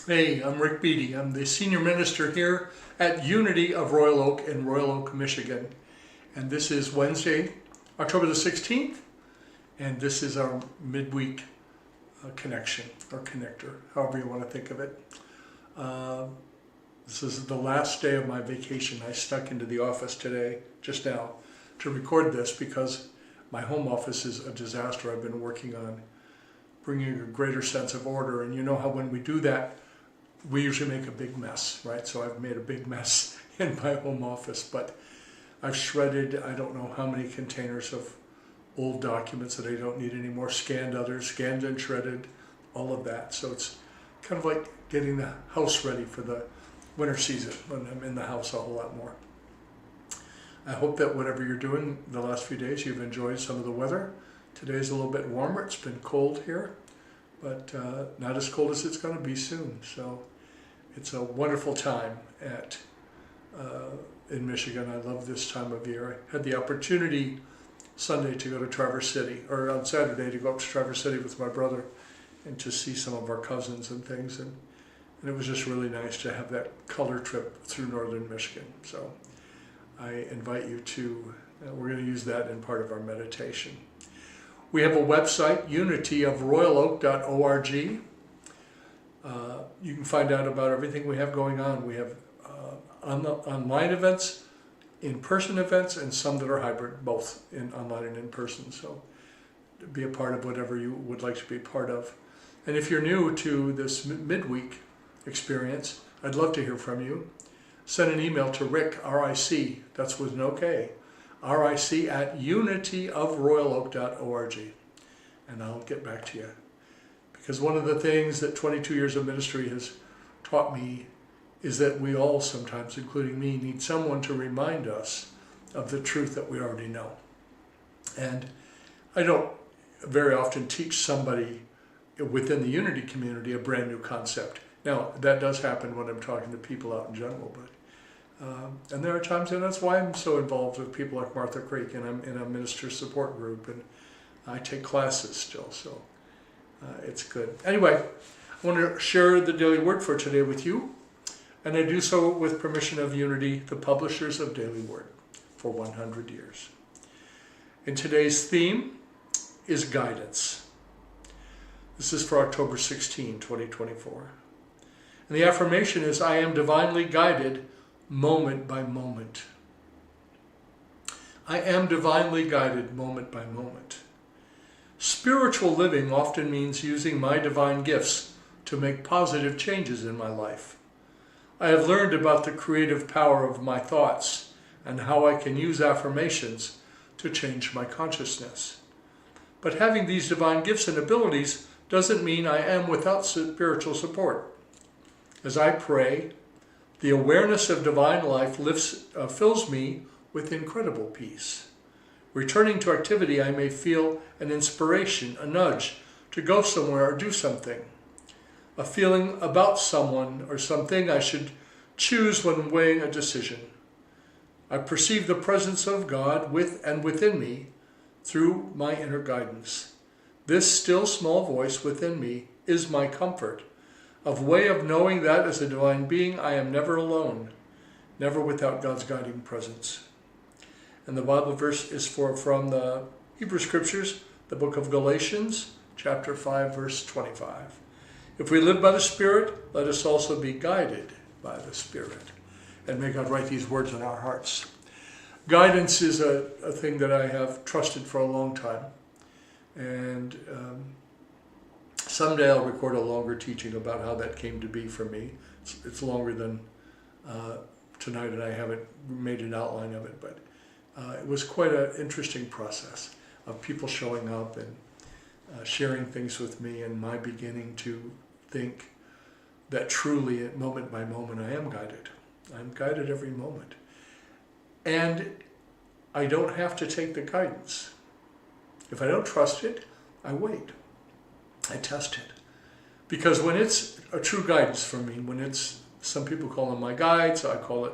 Hey, I'm Ric Beattie. I'm the senior minister here at Unity of Royal Oak in Royal Oak, Michigan. And this is Wednesday, October the 16th, and this is our midweek connection or connector, however you want to think of it. This is the last day of my vacation. I snuck into the office today, just now, to record this because my home office is a disaster. I've been working on bringing a greater sense of order, and you know how when we do that, we usually make a big mess, right? So I've made a big mess in my home office, but I've shredded, I don't know how many containers of old documents that I don't need anymore, scanned others, scanned and shredded, all of that. So it's kind of like getting the house ready for the winter season when I'm in the house a whole lot more. I hope that whatever you're doing the last few days, you've enjoyed some of the weather. Today's a little bit warmer. It's been cold here, but not as cold as it's going to be soon. So it's a wonderful time in Michigan. I love this time of year. I had the opportunity Sunday to go to Traverse City, or on Saturday to go up to Traverse City with my brother and to see some of our cousins and things. And it was just really nice to have that color trip through northern Michigan. So I invite you to, we're going to use that in part of our meditation. We have a website, unityofroyaloak.org. You can find out about everything we have going on. We have online events, in-person events, and some that are hybrid, both in online and in person. So be a part of whatever you would like to be a part of. And if you're new to this midweek experience, I'd love to hear from you. Send an email to Ric, R-I-C, that's with no K, RIC at unityofroyaloak.org, and I'll get back to you. Because one of the things that 22 years of ministry has taught me is that we all sometimes, including me, need someone to remind us of the truth that we already know. And I don't very often teach somebody within the Unity community a brand new concept. Now, that does happen when I'm talking to people out in general, but and there are times, and that's why I'm so involved with people like Martha Creek, and I'm in a minister support group, and I take classes still, so it's good. Anyway, I want to share the daily word for today with you, and I do so with permission of Unity, the publishers of Daily Word, for 100 years. And today's theme is guidance. This is for October 16, 2024. And the affirmation is, I am divinely guided moment by moment. I am divinely guided moment by moment. Spiritual living often means using my divine gifts to make positive changes in my life. I have learned about the creative power of my thoughts and how I can use affirmations to change my consciousness. But having these divine gifts and abilities doesn't mean I am without spiritual support. As I pray, the awareness of divine life fills me with incredible peace. Returning to activity, I may feel an inspiration, a nudge to go somewhere or do something, a feeling about someone or something I should choose when weighing a decision. I perceive the presence of God with and within me through my inner guidance. This still small voice within me is my comfort, a way of knowing that as a divine being I am never alone, never without God's guiding presence. And the Bible verse is from the Hebrew Scriptures, the book of Galatians, chapter 5, verse 25. If we live by the Spirit, let us also be guided by the Spirit. And may God write these words in our hearts. Guidance is a thing that I have trusted for a long time. And someday I'll record a longer teaching about how that came to be for me. It's longer than tonight, and I haven't made an outline of it, but it was quite an interesting process of people showing up and sharing things with me, and my beginning to think that truly, moment by moment, I am guided. I'm guided every moment. And I don't have to take the guidance. If I don't trust it, I wait. I test it. Because when it's a true guidance for me, when it's, some people call them my guides, I call it,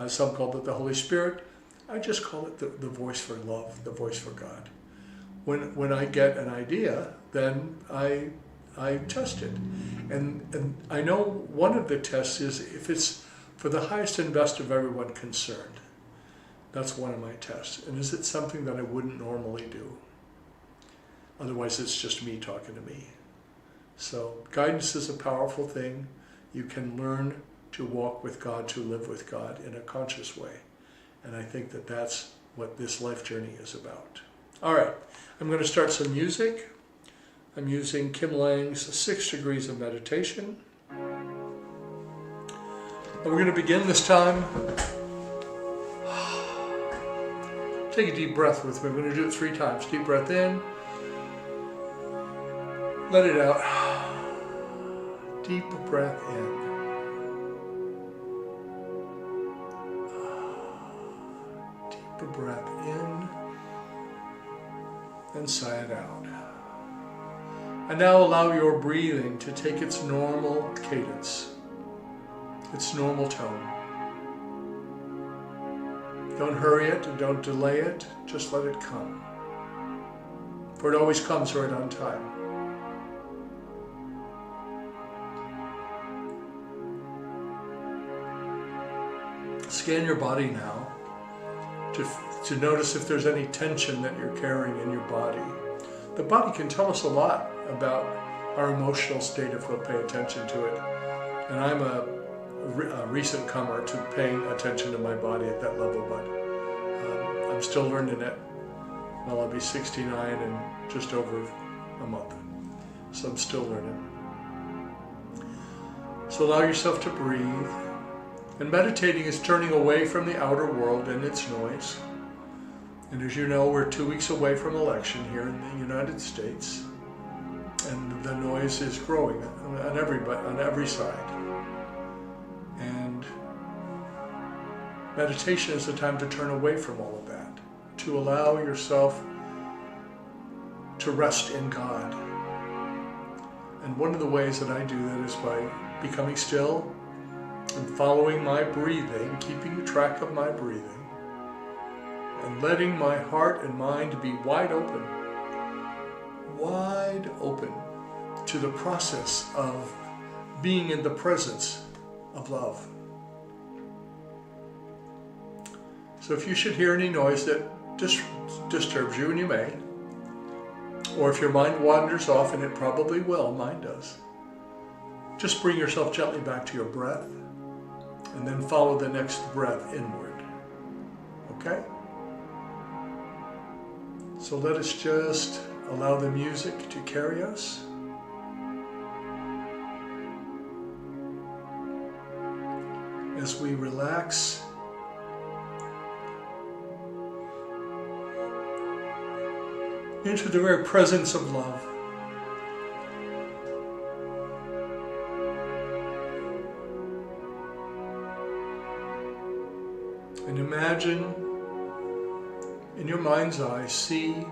some call it the Holy Spirit, I just call it the voice for love, the voice for God. When I get an idea, then I I test it. And I know one of the tests is if it's for the highest and best of everyone concerned. That's one of my tests. And is it something that I wouldn't normally do? Otherwise, it's just me talking to me. So guidance is a powerful thing. You can learn to walk with God, to live with God in a conscious way. And I think that that's what this life journey is about. All right, I'm going to start some music. I'm using Kim Lange's 6 Degrees of Meditation. And we're going to begin this time. Take a deep breath with me. We're going to do it 3 times. Deep breath in. Let it out. Deep breath in. Deep breath in. And sigh it out. And now allow your breathing to take its normal cadence, its normal tone. Don't hurry it, don't delay it, just let it come. For it always comes right on time. Scan your body now to notice if there's any tension that you're carrying in your body. The body can tell us a lot about our emotional state if we'll pay attention to it. And I'm a recent comer to paying attention to my body at that level, but I'm still learning it. Well, I'll be 69 in just over a month, so I'm still learning. So allow yourself to breathe. And meditating is turning away from the outer world and its noise. And as you know, we're 2 weeks away from election here in the United States. And the noise is growing on every side. And meditation is the time to turn away from all of that, to allow yourself to rest in God. And one of the ways that I do that is by becoming still and following my breathing, keeping track of my breathing, and letting my heart and mind be wide open to the process of being in the presence of love. So if you should hear any noise that disturbs you, and you may, or if your mind wanders off, and it probably will, mine does, just bring yourself gently back to your breath, and then follow the next breath inward. Okay? So let us just allow the music to carry us. As we relax into the very presence of love. And imagine in your mind's eye, see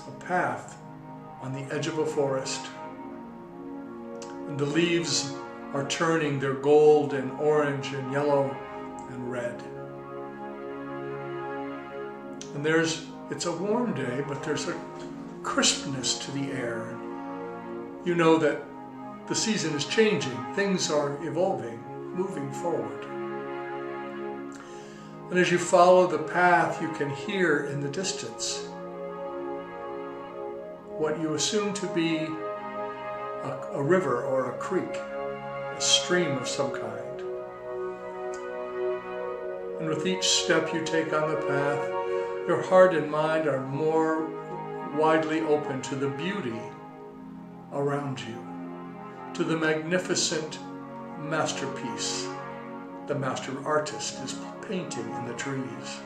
a path on the edge of a forest. And the leaves are turning their gold and orange and yellow and red. And it's a warm day, but there's a crispness to the air. You know that the season is changing, things are evolving, moving forward. And as you follow the path, you can hear in the distance what you assume to be a river or a creek, a stream of some kind. And with each step you take on the path, your heart and mind are more widely open to the beauty around you, to the magnificent masterpiece the master artist is painting in the trees.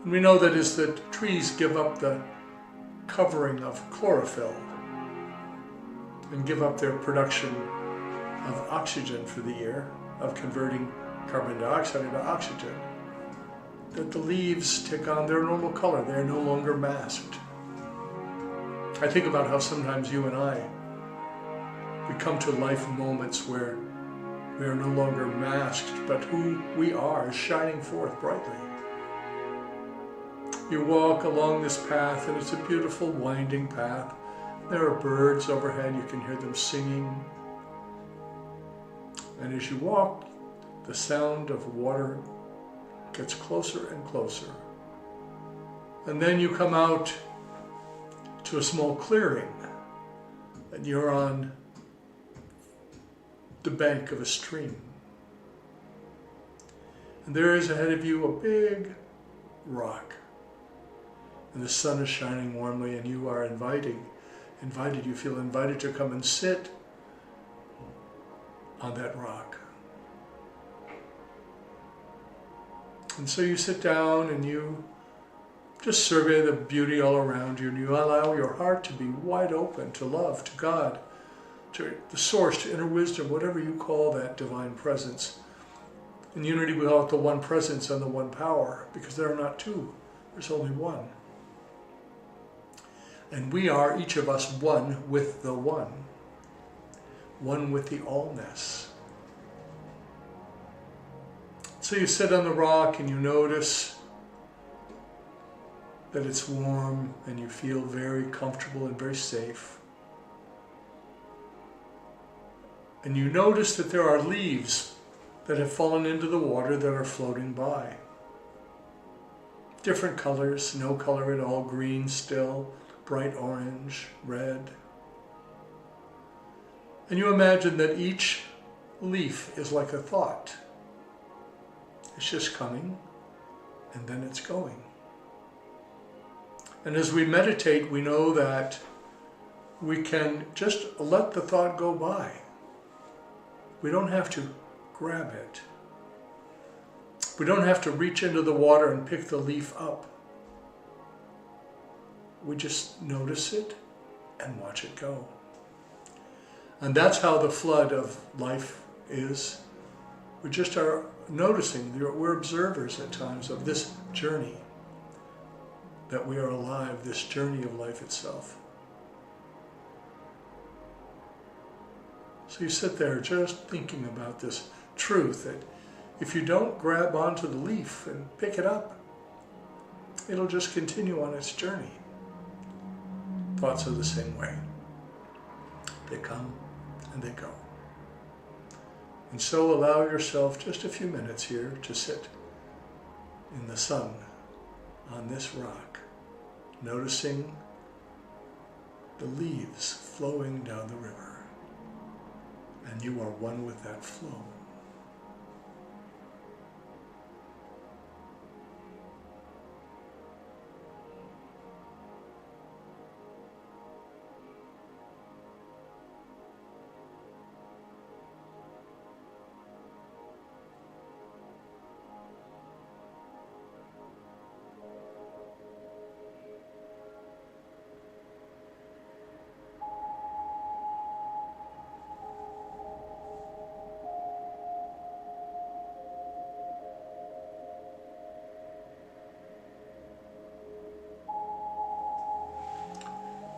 And we know that as the trees give up the covering of chlorophyll and give up their production of oxygen for the air, of converting carbon dioxide into oxygen, that the leaves take on their normal color. They're no longer masked. I think about how sometimes you and I, we come to life moments where we are no longer masked, but who we are is shining forth brightly. You walk along this path, and it's a beautiful winding path. There are birds overhead, you can hear them singing. And as you walk, the sound of water gets closer and closer. And then you come out to a small clearing, and you're on the bank of a stream. And there is ahead of you a big rock. And the sun is shining warmly, and you are invited, you feel invited to come and sit on that rock. And so you sit down and you just survey the beauty all around you, and you allow your heart to be wide open to love, to God, to the source, to inner wisdom, whatever you call that divine presence. In unity we call it the one presence and the one power, because there are not two, there's only one. And we are, each of us, one with the one with the allness. So you sit on the rock and you notice that it's warm and you feel very comfortable and very safe. And you notice that there are leaves that have fallen into the water that are floating by. Different colors, no color at all, green still, bright orange, red. And you imagine that each leaf is like a thought. It's just coming, and then it's going. And as we meditate, we know that we can just let the thought go by. We don't have to grab it. We don't have to reach into the water and pick the leaf up. We just notice it and watch it go. And that's how the flood of life is. We just are noticing, we're observers at times of this journey, that we are alive, this journey of life itself. So you sit there just thinking about this truth that if you don't grab onto the leaf and pick it up, it'll just continue on its journey. Thoughts are the same way. They come and they go. And so allow yourself just a few minutes here to sit in the sun on this rock, noticing the leaves flowing down the river, and you are one with that flow.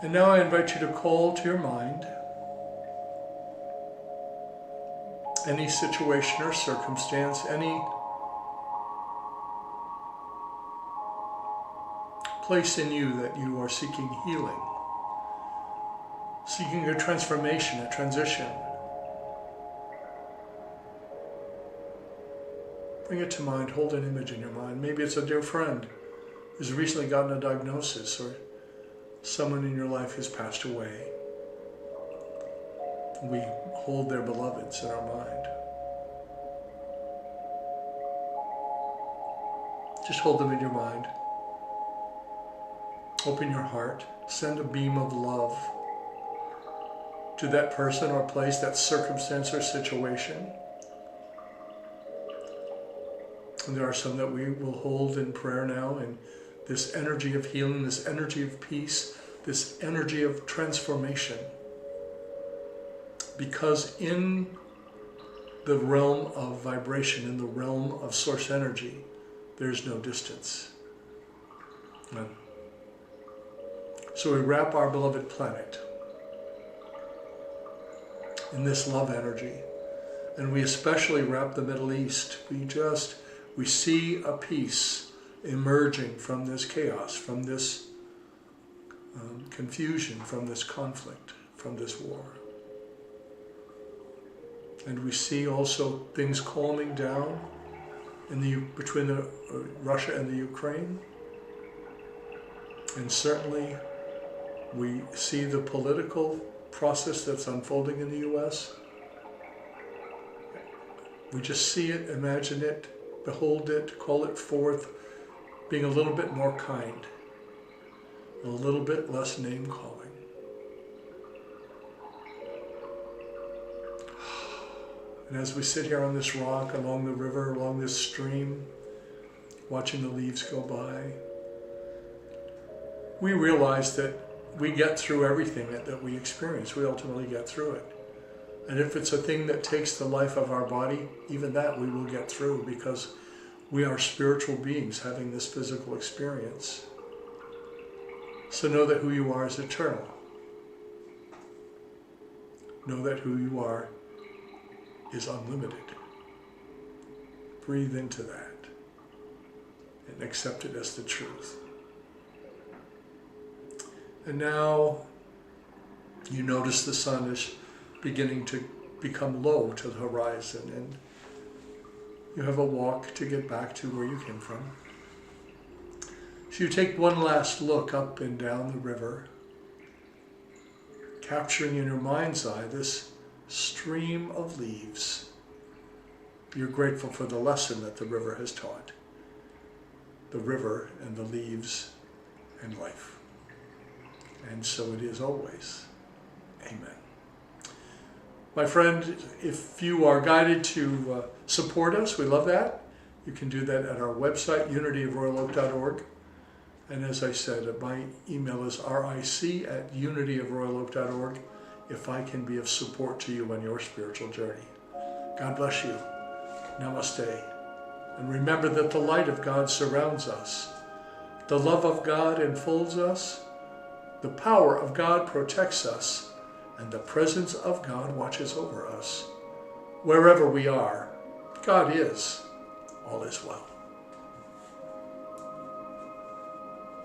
And now I invite you to call to your mind any situation or circumstance, any place in you that you are seeking healing, seeking a transformation, a transition. Bring it to mind, hold an image in your mind. Maybe it's a dear friend who's recently gotten a diagnosis, or someone in your life who's passed away. We hold their beloveds in our mind. Just hold them in your mind. Open your heart. Send a beam of love to that person or place, that circumstance or situation. And there are some that we will hold in prayer now, and this energy of healing, this energy of peace, this energy of transformation. Because in the realm of vibration, in the realm of source energy, there's no distance. None. So we wrap our beloved planet in this love energy. And we especially wrap the Middle East. We see a peace emerging from this chaos, from this confusion, from this conflict, from this war. And we see also things calming down between Russia and the Ukraine. And certainly we see the political process that's unfolding in the U.S. We just see it, imagine it, behold it, call it forth, being a little bit more kind, a little bit less name-calling. And as we sit here on this rock, along the river, along this stream, watching the leaves go by, we realize that we get through everything that we experience. We ultimately get through it. And if it's a thing that takes the life of our body, even that we will get through, because we are spiritual beings having this physical experience. So know that who you are is eternal. Know that who you are is unlimited. Breathe into that and accept it as the truth. And now you notice the sun is beginning to become low to the horizon, and you have a walk to get back to where you came from. So you take one last look up and down the river, capturing in your mind's eye this stream of leaves. You're grateful for the lesson that the river has taught. The river and the leaves and life. And so it is always. Amen. My friend, if you are guided to support us, we love that. You can do that at our website, unityofroyaloak.org. And as I said, my email is ric@unityofroyaloak.org if I can be of support to you on your spiritual journey. God bless you. Namaste. And remember that the light of God surrounds us. The love of God enfolds us. The power of God protects us. And the presence of God watches over us. Wherever we are, God is. All is well.